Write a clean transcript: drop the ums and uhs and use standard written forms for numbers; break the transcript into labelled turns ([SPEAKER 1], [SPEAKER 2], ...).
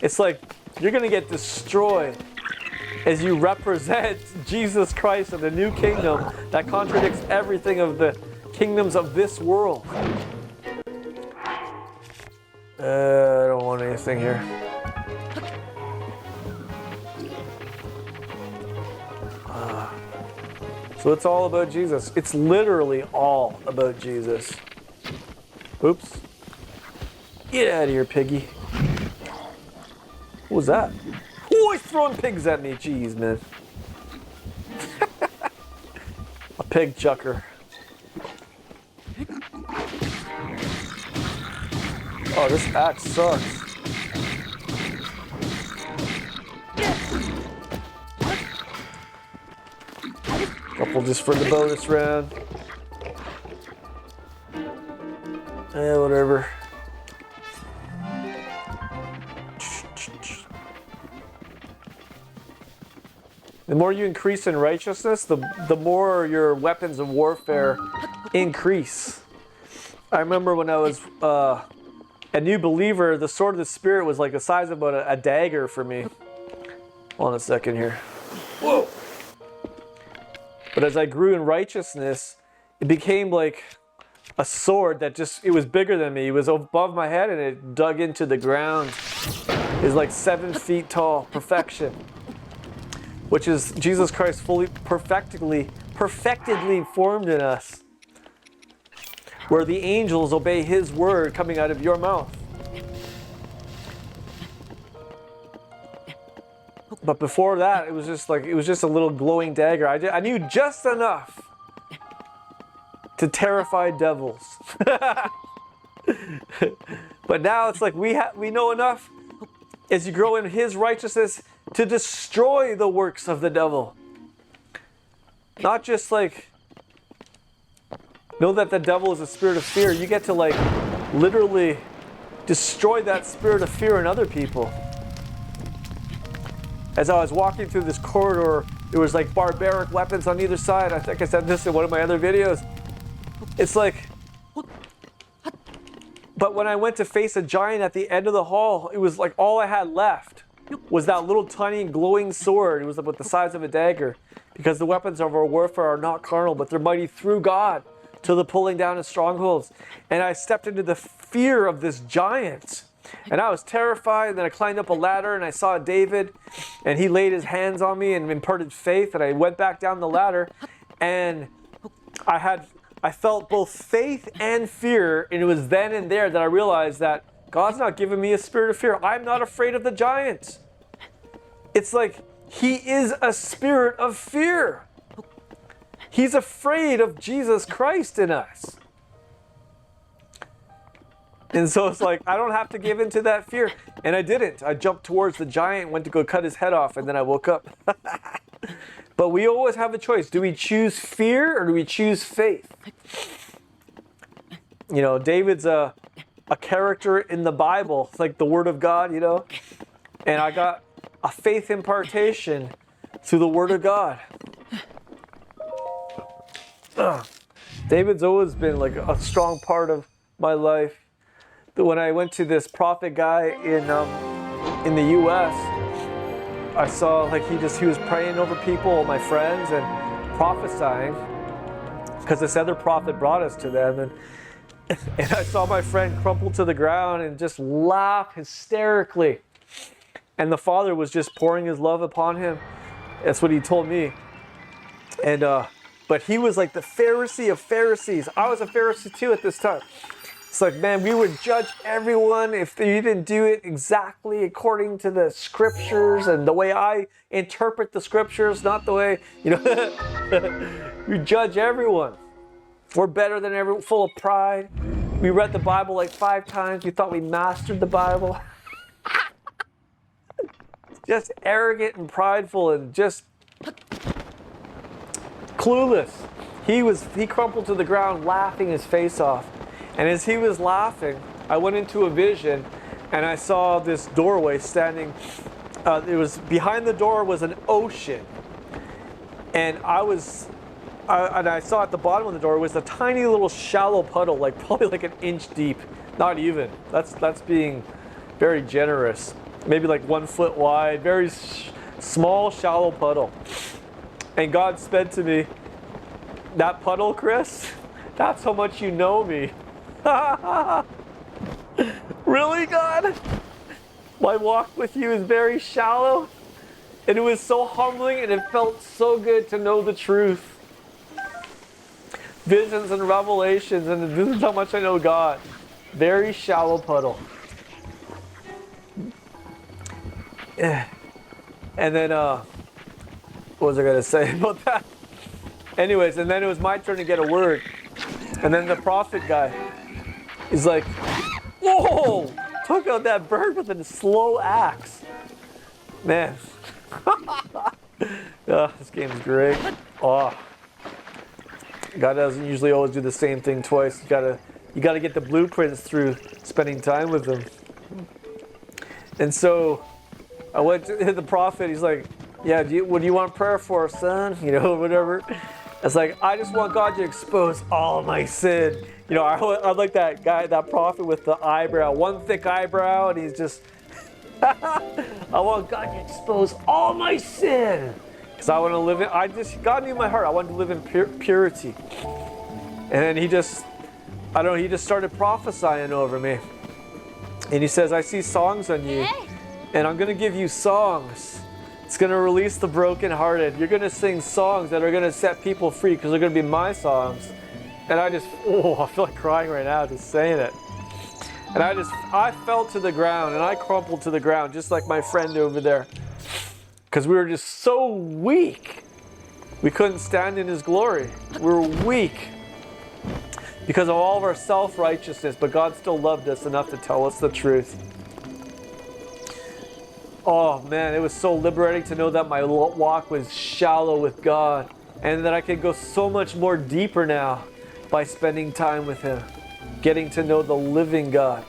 [SPEAKER 1] It's like you're going to get destroyed as you represent Jesus Christ and the new kingdom that contradicts everything of the kingdoms of this world. I don't want anything here. So it's all about Jesus. It's literally all about Jesus. Oops. Get out of here, piggy. What was that? Oh, he's throwing pigs at me. Jeez, man. A pig chucker. Oh, this axe sucks. Couple just for the bonus round. Yeah, whatever. The more you increase in righteousness, the more your weapons of warfare increase. I remember when I was a new believer, the sword of the Spirit was like the size of about a dagger for me. Hold on a second here. Whoa! But as I grew in righteousness, it became like a sword that it was bigger than me. It was above my head and it dug into the ground. It was like 7 feet tall, perfection. Which is Jesus Christ fully, perfectedly formed in us. Where the angels obey His word coming out of your mouth. But before that, it was just a little glowing dagger. I knew just enough to terrify devils. But now it's like we know enough as you grow in His righteousness to destroy the works of the devil. Not just like know that the devil is a spirit of fear. You get to like literally destroy that spirit of fear in other people. As I was walking through this corridor, there was like barbaric weapons on either side. I think I said this in one of my other videos. It's like, but when I went to face a giant at the end of the hall, it was like all I had left was that little tiny glowing sword. It was about the size of a dagger. Because the weapons of our warfare are not carnal, but they're mighty through God to the pulling down of strongholds. And I stepped into the fear of this giant. And I was terrified, and then I climbed up a ladder and I saw David, and he laid his hands on me and imparted faith, and I went back down the ladder, and I felt both faith and fear, and it was then and there that I realized that God's not giving me a spirit of fear. I'm not afraid of the giant. It's like He is a spirit of fear. He's afraid of Jesus Christ in us. And so it's like, I don't have to give in to that fear. And I didn't. I jumped towards the giant, went to go cut his head off, and then I woke up. But we always have a choice. Do we choose fear or do we choose faith? You know, David's a character in the Bible. It's like the Word of God, you know. And I got a faith impartation through the Word of God. David's always been like a strong part of my life. When I went to this prophet guy in the U.S., I saw like he was praying over people, my friends, and prophesying, because this other prophet brought us to them, and I saw my friend crumple to the ground and just laugh hysterically, and the Father was just pouring His love upon him. That's what he told me, and but he was like the Pharisee of Pharisees. I was a Pharisee too at this time. It's like, man, we would judge everyone if you didn't do it exactly according to the scriptures and the way I interpret the scriptures, not the way, you know, we judge everyone. We're better than everyone, full of pride. We read the Bible like 5 times. We thought we mastered the Bible. Just arrogant and prideful and just clueless. He crumpled to the ground laughing his face off. And as he was laughing, I went into a vision and I saw this doorway standing. It was behind the door was an ocean. And I saw at the bottom of the door was a tiny little shallow puddle, like probably like an inch deep. Not even. That's being very generous. maybe like 1 foot wide, very small, shallow puddle. And God said to me, that puddle, Chris, that's how much you know me. Really, God? My walk with you is very shallow. And it was so humbling, and it felt so good to know the truth. Visions and revelations, and this is how much I know God. Very shallow puddle. And then, what was I going to say about that? Anyways, and then it was my turn to get a word. And then the prophet guy is like, whoa! Took out that bird with a slow axe. Man. This game's great. Oh. God doesn't usually always do the same thing twice. You gotta get the blueprints through spending time with him. And so I went to the prophet. He's like, yeah, what do you want prayer for, son? You know, whatever. It's like, I just want God to expose all my sin. You know, I like that guy, that prophet with the eyebrow, one thick eyebrow, and he's just, I want God to expose all my sin. Because I want to live in, God knew my heart. I wanted to live in purity. And then he just started prophesying over me. And he says, I see songs on you. And I'm going to give you songs. It's going to release the brokenhearted. You're going to sing songs that are going to set people free because they're going to be my songs. And I feel like crying right now just saying it. And I fell to the ground and I crumpled to the ground just like my friend over there. Because we were just so weak. We couldn't stand in his glory. We were weak because of all of our self-righteousness, but God still loved us enough to tell us the truth. Oh man, it was so liberating to know that my walk was shallow with God and that I could go so much more deeper now by spending time with him, getting to know the living God.